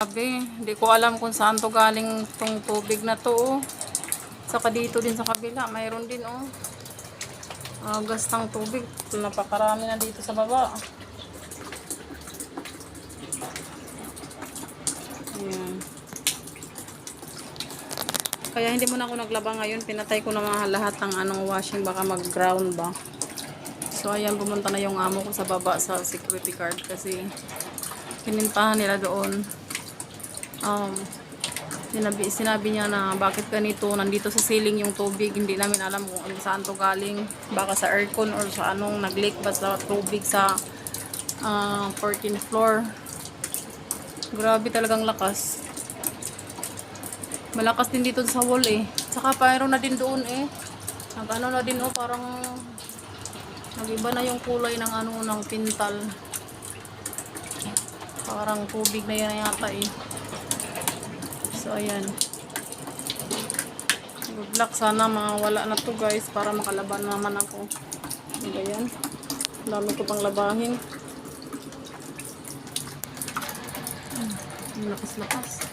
Sabi, hindi ko alam kung saan to galing tong tubig na to, oh. Saka dito din sa kabila, mayroon din, oh. Agas ng tubig. Napakarami na dito sa baba. Ayan. Kaya hindi muna ako naglaba ngayon. Pinatay ko na mga lahat ng anong washing. Baka mag-ground ba. So, ayan, pumunta na yung amo ko sa baba sa security guard. Kasi, pinintahan nila doon. Sinabi niya na bakit ganito. Nandito sa ceiling yung tubig. Hindi namin alam kung saan to galing. Baka sa aircon or sa anong nag-leak ba sa tubig sa 14th floor. Grabe talagang lakas. Malakas din dito sa wall eh. Saka mayroon na din doon eh. Nag-ano na din oh, parang nag-iba na yung kulay ng ano ng pintal. Parang tubig na yan yata eh. So ayan. Good luck, sana mawala na to guys para makalaban naman ako. Ayan. Dami ko pang labahin. Lakas-lakas.